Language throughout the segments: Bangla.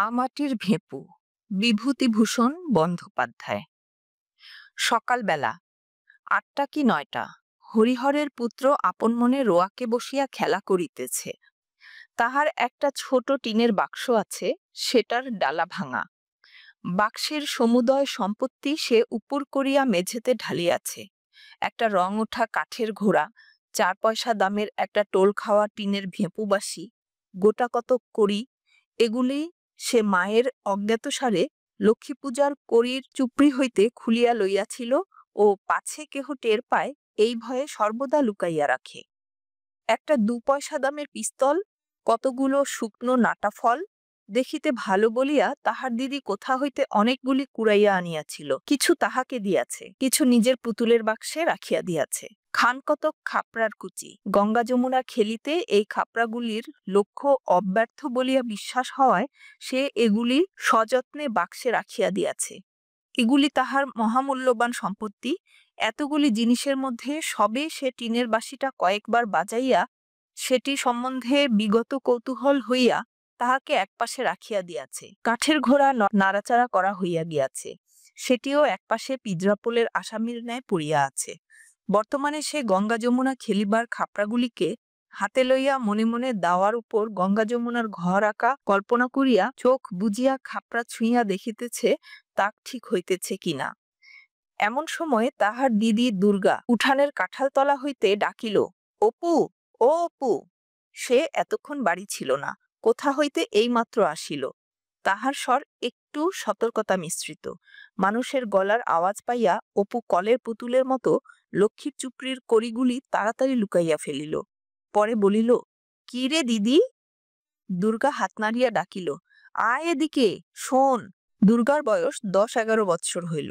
আমাটির ভেঁপু বিভূতিভূষণ বন্দ্যোপাধ্যায়। সকালবেলা ৮টা কি ৯টা, হরিহরের পুত্র আপন মনে রোয়াকে বসিয়া খেলা করিতেছে। তাহার একটা ছোট টিনের বাক্স আছে, সেটার ডালা ভাঙা। বাক্সের সমুদয় সম্পত্তি সে উপর করিয়া মেঝেতে ঢালিয়াছে। একটা রং ওঠা কাঠের ঘোড়া, ৪ পয়সা দামের একটা টোল খাওয়া টিনের ভেঁপু বাসি, গোটা কতক কড়ি, এগুলি সে মায়ের অজ্ঞাতসারে লক্ষ্মী পূজার কড়ির চুপড়ি হইতে খুলিয়া লইয়াছিল ও পাছে কেহ টের পায় এই ভয়ে সর্বদা লুকাইয়া রাখে। একটা ২ পয়সা দামের পিস্তল, কতগুলো শুকনো নাটা ফল, দেখিতে ভালো বলিয়া তাহার দিদি কোথা হইতে অনেকগুলি কুড়াইয়া আনিয়াছিল। কিছু তাহাকে দিয়াছে, কিছু নিজের পুতুলের বাক্সে রাখিয়া দিয়াছে। খান কতক খাপড়ার কুচি, গঙ্গা যমুনা খেলিতে এই খাপড়াগুলির লক্ষ্য অব্যর্থ বলিয়া বিশ্বাস হওয়ায় সে এগুলি সযত্নে বাক্সে রাখিয়া দিয়াছে। এগুলি তাহার মহামূল্যবান সম্পত্তি। এতগুলি জিনিসের মধ্যে সবে সে টিনের বাঁশিটা কয়েকবার বাজাইয়া সেটি সম্বন্ধে বিগত কৌতূহল হইয়া তাহাকে একপাশে রাখিয়া দিয়াছে। কাঠের ঘোড়া নাড়াচাড়া করা হইয়া গিয়াছে, সেটিও একপাশে পিঁজরাপোলের আসামির ন্যায় পড়িয়া আছে। বর্তমানে সে গঙ্গা যমুনা খেলিবার খাপড়াগুলিকে হাতে লইয়া মনে মনে দাওয়ার উপর গঙ্গা যমুনার ঘর আঁকা কল্পনা করিয়া চোখ বুজিয়া খাপড়া ছুঁইয়া দেখিতেছে তা ঠিক হইতেছে কিনা। এমন সময় তাহার দিদি দুর্গা উঠানের কাঁঠালতলা হইতে ডাকিল, অপু, ও অপু। সে এতক্ষণ বাড়ি ছিল না, কোথা হইতে এইমাত্র আসিল। তাহার স্বর একটু সতর্কতা মিশ্রিত। মানুষের গলার আওয়াজ পাইয়া অপু কলের পুতুলের মতো লক্ষ্মীর চুপড়ির কড়িগুলি তাড়াতাড়ি লুকাইয়া ফেলিল। পরে বলিল, কি রে দিদি? দুর্গা হাত নাড়িয়া ডাকিল, আয় এদিকে, শোন। দুর্গার বয়স ১০-১১ বৎসর হইল।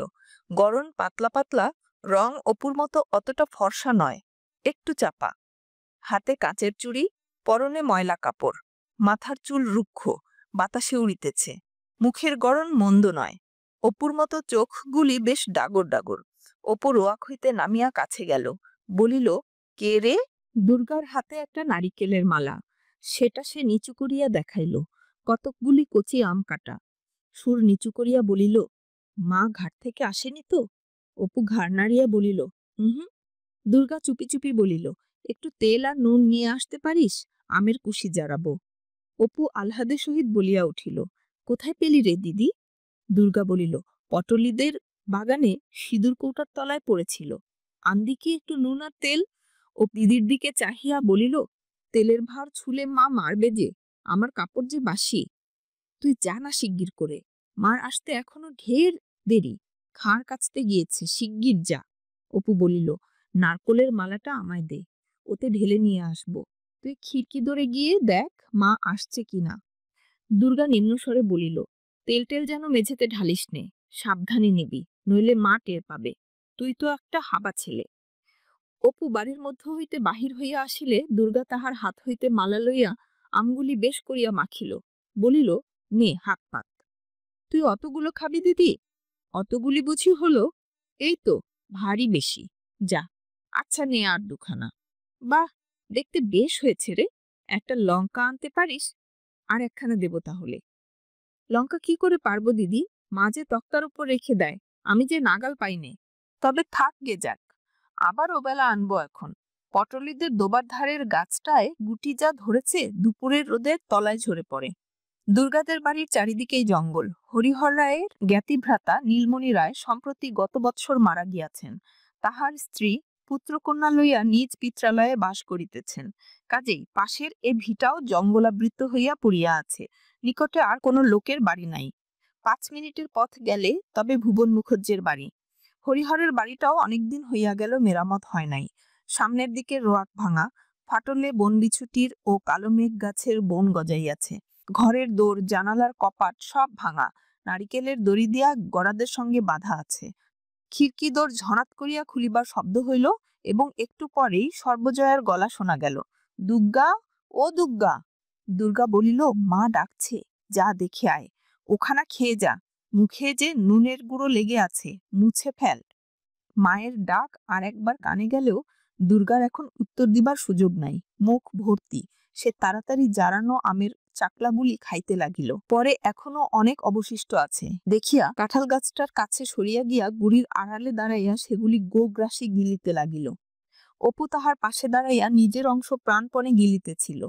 গড়ন পাতলা পাতলা, রং অপুর মতো অতটা ফর্সা নয়, একটু চাপা। হাতে কাচের চুড়ি, পরনে ময়লা কাপড়, মাথার চুল রুক্ষ, বাতাসে উড়িতেছে। মুখের গড়ন মন্দ নয়, অপুর মতো চোখগুলি বেশ ডাগর ডাগর। অপু রোয়াক হইতে নামিয়া কাছে গেল, বলিল, কে রে? দুর্গার হাতে একটা নারিকেলের মালা, সেটা সে নিচু করিয়া দেখাইল। কতকগুলি কচি আম কাটা। সুর নিচু করিয়া বলিল, মা ঘাট থেকে আসেনি তো? অপু ঘাড় নাড়িয়া বলিল, হুম। দুর্গা চুপি চুপি বলিল, একটু তেল আর নুন নিয়ে আসতে পারিস, আমের কুশি জারাবো। অপু আহ্লাদের সহিত বলিয়া উঠিল, কোথায় পেলি রে দিদি? দুর্গা বলিল, পটলিদের বাগানে সিঁদুর কৌটার তলায় পড়েছিল। আনদি কি একটু নুন আর তেল? ও দিদির দিকে চাহিয়া বলিল, তেলের ভার ছুলে মা মারবে যে, আমার কাপড় যে বাসি। তুই যা না শিগগির করে, মার আসতে এখনো ঢের দেরি, খাঁড় কাচতে গিয়েছে, শিগগির যা। অপু বলিল, নারকোলের মালাটা আমায় দে, ওতে ঢেলে নিয়ে আসবো। তুই খিড়কি ধরে গিয়ে দেখ মা আসছে কিনা। দুর্গা নিম্নস্বরে বলিল, তেল টেল যেন মেঝেতে ঢালিস নে, সাবধানে নিবি, নইলে মা টের পাবে। তুই তো একটা হাবা ছেলে। অপু বাড়ির মধ্য হইতে বাহির হইয়া আসিলে দুর্গা তাহার হাত হইতে মালা লইয়া আমগুলি বেশ করিয়া মাখিল, বলিল, নে হাত পাত। তুই অতগুলো খাবি দিদি? অতগুলি বুঝি হলো? এই তো, ভারী বেশি। যা, আচ্ছা নে আর দুখানা। বাহ, দেখতে বেশ হয়েছে রে। একটা লঙ্কা আনতে পারিস? আর একখানা দেব তাহলে। লঙ্কা কি করে পারবো দিদি, মা যে তক্তার উপর রেখে দেয়, আমি যে নাগাল পাইনে। তবে থাক গে যাক, আবার ওবেলা আনবো এখন। পটলিদের দোবার ধারের গাছটায় গুটি যা ধরেছে দুপুরের রোদের তলায় ঝরে পড়ে। দুর্গাদের বাড়ির চারিদিকেই জঙ্গল। হরিহর রায়ের জ্ঞাতিভ্রাতা নীলমণি রায় সম্প্রতি গত বৎসর মারা গিয়াছেন। তাহার স্ত্রী পুত্রকন্যা লইয়া নিজ পিত্রালয়ে বাস করিতেছেন। কাজেই পাশের এ ভিটাও জঙ্গলাবৃত হইয়া পড়িয়া আছে। নিকটে আর কোনো লোকের বাড়ি নাই। ৫ মিনিটের পথ গেলে তবে ভুবন মুখুজ্জের বাড়ি। হরিহরের বাড়িটাও অনেকদিন হইয়া গেল মেরামত হয় নাই। সামনের দিকে রোয়াক ভাঙা, ফাটলে বনবিছুটির ও কালো মেঘ গাছের বন গজাইয়াছে। ঘরের দোর, জানালার কপাট সব ভাঙা, নারিকেলের দড়ি দিয়া গড়াদের সঙ্গে বাঁধা আছে। খিড়কি দোর ঝড়াত করিয়া খুলিবার শব্দ হইল এবং একটু পরেই সর্বজয়ার গলা শোনা গেল, দুর্গা, ও দুর্গা। দুর্গা বলিল, মা ডাকছে, যা দেখে আয়, ওখানা খেয়ে যা, মুখে যে নুনের গুঁড়ো লেগে আছে, মুছে ফেল। মায়ের ডাক আর একবার কানে গেলেও দুর্গার এখন উত্তর দিবার সুযোগ নাই, মুখ ভর্তি। সে তাড়াতাড়ি জারানো আমের চাকলাগুলি খাইতে লাগিল। পরে এখনো অনেক অবশিষ্ট আছে দেখিয়া কাঁঠাল গাছটার কাছে সরিয়া গিয়া গুড়ির আড়ালে দাঁড়াইয়া সেগুলি গোগ্রাসে গিলিতে লাগিল। অপু তাহার পাশে দাঁড়াইয়া নিজের অংশ প্রাণপণে গিলিতেছিল,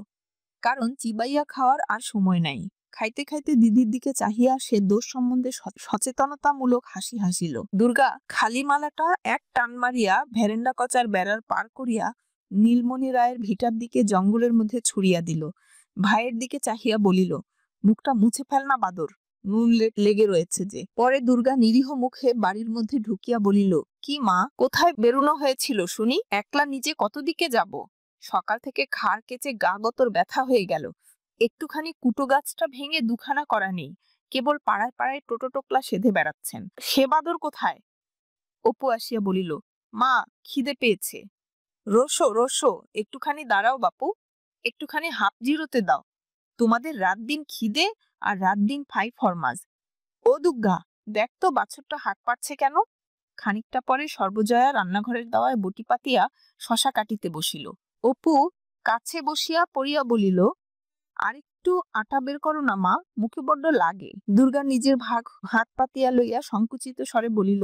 কারণ চিবাইয়া খাওয়ার আর সময় নাই। খাইতে খাইতে দিদির দিকে চাহিয়া সে দোষ সম্বন্ধে সচেতনতামূলক হাসি হাসিল। দুর্গা খালি মালাটা এক টান মারিয়া ভেরেন্ডা কচার বেড়ার পার করিয়া নীলমণি রায়ের ভিটার দিকে জঙ্গলের মধ্যে ছুড়িয়া দিল। ভাইয়ের দিকে চাহিয়া বলিল, মুখটা মুছে ফেল না বাদর, নুন লেগে রয়েছে যে। পরে দুর্গা নিরীহ মুখে বাড়ির মধ্যে ঢুকিয়া বলিল, কি মা, কোথায় বেরুনো হয়েছিল শুনি? একলা নিজে কত দিকে যাব? সকাল থেকে খাড় কেচে গা গতর ব্যথা হয়ে গেল। একটুখানি কুটো গাছটা ভেঙে দুখানা করা নেই, কেবল পাড়ায় পাড়ায় টোটো টোকলা সেধে বেড়াচ্ছেন। সে বাদর কোথায়? অপু আসিয়া বলিল, মা, খিদে পেয়েছে। রোসো রোসো, একটুখানি দাঁড়াও বাপু, একটুখানি হাফ জিরোতে দাও। তোমাদের রাত দিন খিদে আর রাত দিন ফাই ফরমাজ। ও দুগ্গা, দেখ তো বাছুরটা হাঁক পাচ্ছে কেন? খানিকটা পরে সর্বজয়া রান্নাঘরের দাওয়ায় বটি পাতিয়া শশা কাটিতে বসিল। অপু কাছে বসিয়া পড়িয়া বলিল, আর একটু আটা বের করো না মা, মুখে বড্ড লাগে। দুর্গা নিজের ভাগ হাত পাতিয়া লইয়া সংকুচিত স্বরে বলিল,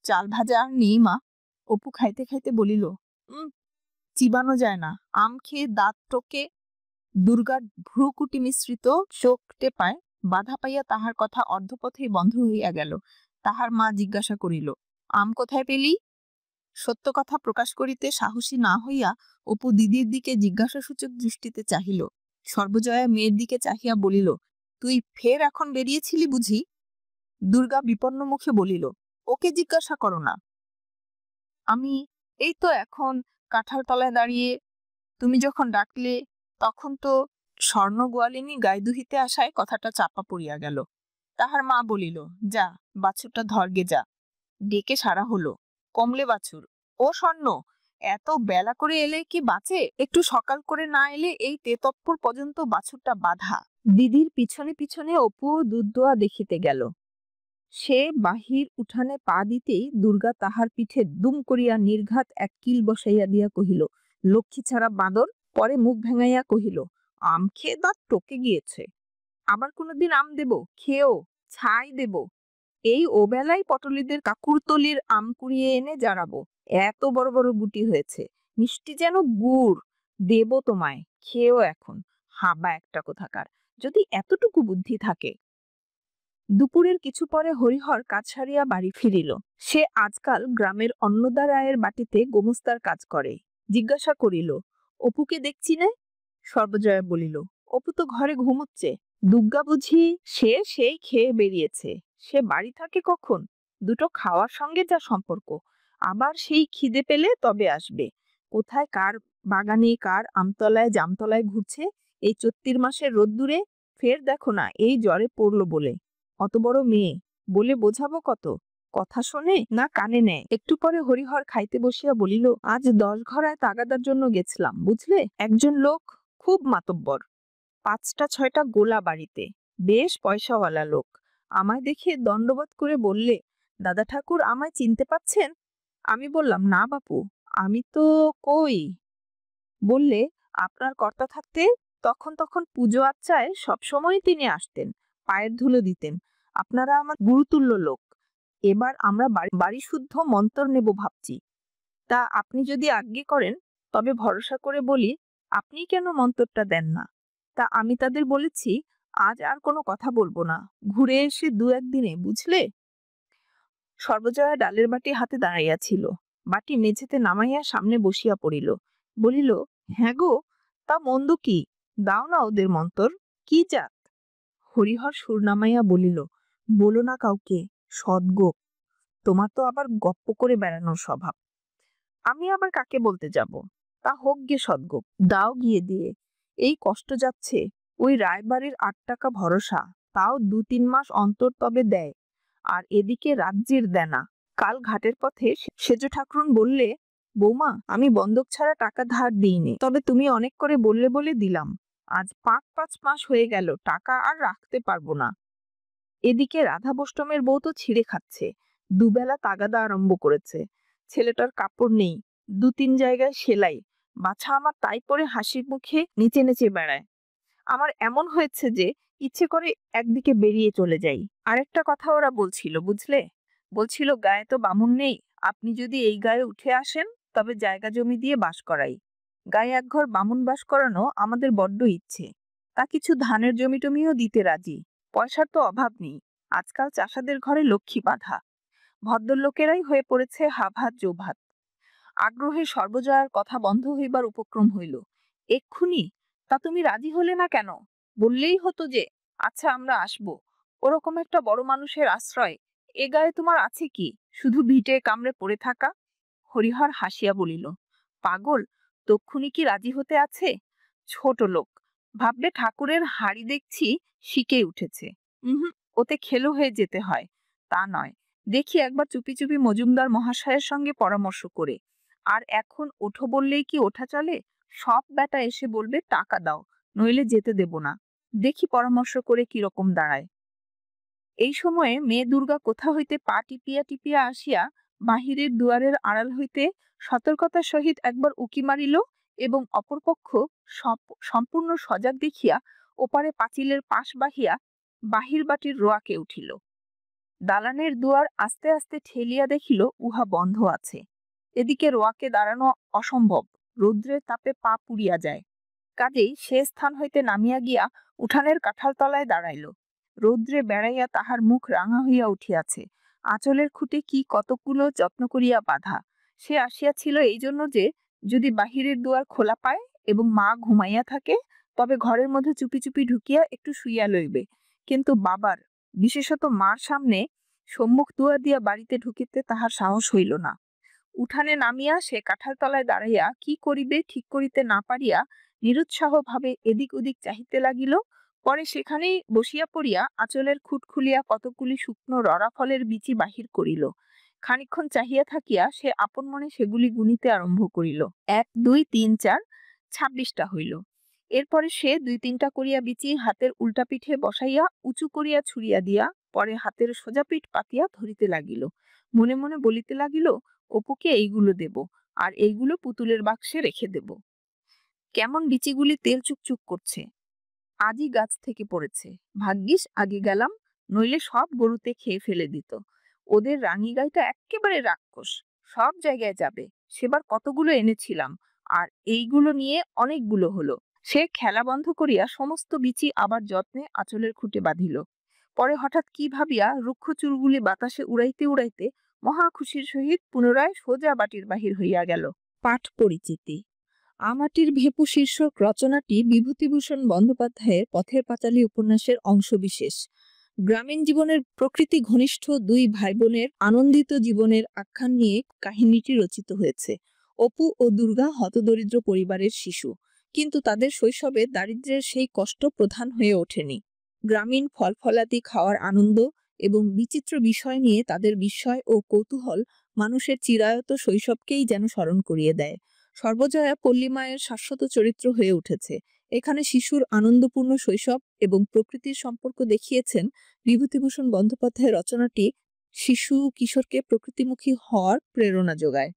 চাল ভাজা আর নেই মা। অপু খাইতে খাইতে বলিল, চিবানো যায় না, আম খেয়ে দাঁত টোকে। দুর্গার ভ্রুকুটি মিশ্রিত চোখ টেপায় বাধা পাইয়া তাহার কথা অর্ধপথেই বন্ধ হইয়া গেল। তাহার মা জিজ্ঞাসা করিল, আম কোথায় পেলি? সত্য কথা প্রকাশ করিতে সাহসী না হইয়া অপু দিদির দিকে জিজ্ঞাসাসূচক দৃষ্টিতে চাহিল। সর্বজয়া মেয়ের দিকে চাহিয়া বলিল, তুই ফের এখন বেরিয়েছিলি বুঝি? দুর্গা বিপন্ন মুখে বলিল, ওকে জিজ্ঞাসা করো না। আমি এই তো এখন কাঁঠাল তলায় দাঁড়িয়ে, তুমি যখন ডাকলে তখন তো স্বর্ণ গোয়ালিনী গায়ে দুহিতে আসায় কথাটা চাপা পড়িয়া গেল। তাহার মা বলিল, যা, বাছুরটা ধরগে যা। ডেকে সারা হলো, কমলে বাছুর। ও স্বর্ণ, এত বেলা করে এলে কি বাঁচে? একটু সকাল করে না এলে এই তেতপ্পর পর্যন্ত বাছুরটা বাঁধা। দিদির পিছনে পিছনে অপু দুধ দোয়া দেখিতে গেল। সে বাহির উঠানে পা দিতেই দুর্গা তাহার পিঠে দুম করিয়া নির্ঘাত এক কিল বসাইয়া দিয়া কহিল, লক্ষ্মী ছাড়া বাঁদর। পরে মুখ ভেঙাইয়া কহিল, আম খেয়ে দাঁত টকে গিয়েছে, আবার কোনোদিন আম দেব, খেয়েও ছাই দেব। এই ওবেলায় পটলীদের কাকুরতলির আম কুড়িয়ে এনে জারাবো, এত বড় বড় গুটি হয়েছে, মিষ্টি যেন গুড়। দেব তোমায়, খেয়েও এখন, হাবা একটা কোথাকার, যদি এতটুকু বুদ্ধি থাকে। দুপুরের কিছু পরে হরিহর কাজ সারিয়া বাড়ি ফিরিল। সে আজকাল গ্রামের অন্নদা রায়ের বাটিতে গোমস্তার কাজ করে। জিজ্ঞাসা করিল, অপুকে দেখছি নে? সর্বজয়া বলিল, অপু তো ঘরে ঘুমুচ্ছে। দুগ্গা বুঝি সেই খেয়ে বেরিয়েছে। সে বাড়ি থাকে কখন? দুটো খাওয়ার সঙ্গে যা সম্পর্ক, আবার সেই খিদে পেলে তবে আসবে। কোথায় কার বাগানে কার আমতলায় জামতলায় ঘুরছে এই চৈত্র মাসের রোদ্দুরে। ফের দেখো না এই জ্বরে পড়লো বলে। অত বড় মেয়ে, বলে বোঝাবো কত? কথা শোনে না কানে নেয়। একটু পরে হরিহর খাইতে বসিয়া বলিল, আজ 10 ঘরায় তাগাদার জন্য গেছিলাম বুঝলে। একজন লোক খুব মাতব্বর, 5টা 6টা গোলা বাড়িতে, বেশ পয়সাওয়ালা লোক। আমায় দেখে দণ্ডবোধ করে বললে, দাদা ঠাকুর আমায় চিনতে পাচ্ছেন? আমি বললাম, না বাপু, আমি তো কই। বললে, আপনার কর্তা থাকতে তখন তখন পুজো আচ্চায় সবসময় তিনি আসতেন, পায়ের ধুলো দিতেন। আপনারা আমার গুরুতুল্য লোক। এবার আমরা বাড়ি শুদ্ধ মন্তর নেব ভাবছি। তা আপনি যদি আজ্ঞে করেন তবে ভরসা করে বলি, আপনি কেন মন্তরটা দেন না? তা আমি তাদের বলেছি, আজ আর কোনো কথা বলবো না, ঘুরে এসে 2-1 দিনে, বুঝলে। সর্বজয়া ডালের বাটি হাতে দাঁড়াইয়াছিল, বাটি মেঝেতে নামাইয়া সামনে বসিয়া পড়িল। বলিল, হ্যাঁ গো, তা মন্দ কি? দাও না ওদের মন্তর। কি জাত? হরিহর সুর নামাইয়া বলিল, বলো না কাউকে, সদ্গো। তোমার তো আবার গপ্প করে বেড়ানোর স্বভাব। আমি আবার কাকে বলতে যাব? তা হোক গে সদ্গো, দাও গিয়ে দিয়ে। এই কষ্ট যাচ্ছে, ওই রায়বাড়ির 8 টাকা ভরসা, তাও 2-3 মাস অন্তর তবে দেয়, আর এদিকে রাজ্যের দেনা। কাল ঘাটের পথে সেজ ঠাকরুন বললে, বৌমা, আমি বন্ধক ছাড়া টাকা ধার দিইনি, তবে তুমি অনেক করে বললে বলে দিলাম। আজ 5 মাস হয়ে গেল, টাকা আর রাখতে পারবো না। এদিকে রাধাবষ্টমের বউ তো ছিঁড়ে খাচ্ছে, দুবেলা তাগাদা আরম্ভ করেছে। ছেলেটার কাপড় নেই, 2-3 জায়গায় সেলাই, বাছা আমার তাই পরে হাসি মুখে নেচে নেচে বেড়ায়। আমার এমন হয়েছে যে ইচ্ছে করে একদিকে বেরিয়ে চলে যাই। আরেকটা কথা ওরা বলছিল, বুঝলে? বলছিল গায়ে তো বামুন নেই, আপনি যদি এই গায়ে উঠে আসেন তবে জায়গা জমি দিয়ে বাস করাই। গায়ে একঘর বামুন বাস করানো আমাদের বড্ড ইচ্ছে। তা কিছু ধানের জমি টমিও দিতে রাজি। পয়সার তো অভাব নেই। আজকাল চাষাদের ঘরে লক্ষ্মী বাঁধা। ভদ্রলোকেরাই হয়ে পড়েছে হাভাত জোভাত। আগ্রহে সর্বজয়ার কথা বন্ধ হইবার উপক্রম হইল। এক্ষুনি? তা তুমি রাজি হলে না কেন? বললেই হতো যে, আচ্ছা আমরা আসব। ওরকম একটা বড় মানুষের আশ্রয় এ গায়ে তোমার আছে কি? শুধু ভিটে কামড়ে পড়ে থাকা? হরিহর হাসিয়া বলিল, পাগল, তক্ষুনি কি রাজি হতে আছে? ছোট লোক, ভাববে ঠাকুরের হাড়ি দেখছি শিকে উঠেছে। উহুম, ওতে খেলো হয়ে যেতে হয়। তা নয়, দেখি একবার চুপি চুপি মজুমদার মহাশয়ের সঙ্গে পরামর্শ করে। আর এখন ওঠো বললেই কি ওঠা চলে? সব বেটা এসে বলবে টাকা দাও, নইলে যেতে দেব না। দেখি পরামর্শ করে কিরকম দাঁড়ায়। এই সময়ে মেয়ে দুর্গা কোথা হইতে পা টিপিয়া টিপিয়া আসিয়া বাহিরের দুয়ারের আড়াল হইতে সতর্কতার সহিত একবার উকি মারিল এবং অপরপক্ষ সম্পূর্ণ সজাগ দেখিয়া ওপারে পাঁচিলের পাশ বাহিয়া বাহির বাটির রোয়াকে উঠিল। দালানের দুয়ার আস্তে আস্তে ঠেলিয়া দেখিল উহা বন্ধ আছে। এদিকে রোয়াকে দাঁড়ানো অসম্ভব, রৌদ্রের তাপে পা পুড়িয়া যায়। কাজেই সে স্থান হইতে নামিয়া গিয়া উঠানের কাঁঠাল তলায় দাঁড়াইল। রৌদ্রে বেড়াইয়া তাহার মুখ রাঙা হইয়া উঠিয়াছে। আঁচলের খুঁটে কি কতকগুলো যত্ন করিয়া বাঁধা। সে আসিয়াছিল এই জন্য যে, যদি বাহিরের দুয়ার খোলা পায় এবং মা ঘুমাইয়া থাকে তবে ঘরের মধ্যে চুপি চুপি ঢুকিয়া একটু শুইয়া লইবে। কিন্তু বাবার, বিশেষত মার সামনে সম্মুখ দুয়ার দিয়া বাড়িতে ঢুকিতে তাহার সাহস হইল না। উঠানে নামিয়া সে কাঁঠাল তলায় দাঁড়াইয়া কি করিবে ঠিক করিতে না পারিয়া নিরুৎসাহ ভাবে এদিক ওদিক চাহিতে লাগিল। পরে সেখানেই বসিয়া পড়িয়া আঁচলের খুঁট খুলিয়া কতকগুলি শুকনো রড়া ফলের বিচি বাহির করিল। খানিকক্ষণ চাহিয়া থাকিয়া সে আপন মনে সেগুলি গুনিতে আরম্ভ করিল। 1, 2, 3, 4, 26টা হইল। এরপরে সে 2-3টা করিয়া বিচি হাতের উল্টা পিঠে বসাইয়া উঁচু করিয়া ছুড়িয়া দিয়া পরে হাতের সোজা পিঠ পাতিয়া ধরিতে লাগিল। মনে মনে বলিতে লাগিল, অপুকে এইগুলো দেব, আর এইগুলো পুতুলের বাক্সে রেখে দেব। কেমন বিচিগুলি তেল চুকচুক করছে। আজই গাছ থেকে পড়েছে। ভাগ্যিস আগে গেলাম, নইলে সব গরুতে খেয়ে ফেলে দিত। ওদের রানী গাইটা এক্কেবারে রাক্ষস, সব জায়গায় যাবে। সেবার কতগুলো এনেছিলাম, আর এইগুলো নিয়ে অনেকগুলো হলো। সে খেলা বন্ধ করিয়া সমস্ত বিচি আবার যত্নে আঁচলের খুঁটে বাঁধিল। পরে হঠাৎ কি ভাবিয়া রুক্ষ চুলগুলি বাতাসে উড়াইতে উড়াইতে মহা খুশির সহিত পুনরায় সোজা বাটির বাহির হইয়া গেল। পাঠ পরিচিতি। আমাটির ভেপু শীর্ষক রচনাটি বিভূতিভূষণ বন্দ্যোপাধ্যায়ের পথের পাঁচালী উপন্যাসের অংশবিশেষ। গ্রামীণ জীবনের প্রকৃতি ঘনিষ্ঠ দুই ভাই বোনের আনন্দিত জীবনের আখ্যান নিয়ে কাহিনীটি রচিত হয়েছে। অপু ও দুর্গা হতদরিদ্র পরিবারের শিশু, কিন্তু তাদের শৈশবে দারিদ্র্যের সেই কষ্ট প্রধান হয়ে ওঠেনি। গ্রামীণ ফলফলাদি খাওয়ার আনন্দ এবং বিচিত্র বিষয় নিয়ে তাদের বিস্ময় ও কৌতূহল মানুষের চিরায়ত শৈশবকেই যেন স্মরণ করিয়ে দেয়। সর্বজয়া পল্লীমায়ের শাশ্বত চরিত্র হয়ে উঠেছে। এখানে শিশুর আনন্দপূর্ণ শৈশব এবং প্রকৃতির সম্পর্ক দেখিয়েছেন বিভূতিভূষণ বন্দ্যোপাধ্যায়ের রচনাটি শিশু কিশোরকে প্রকৃতিমুখী হওয়ার প্রেরণা যোগায়।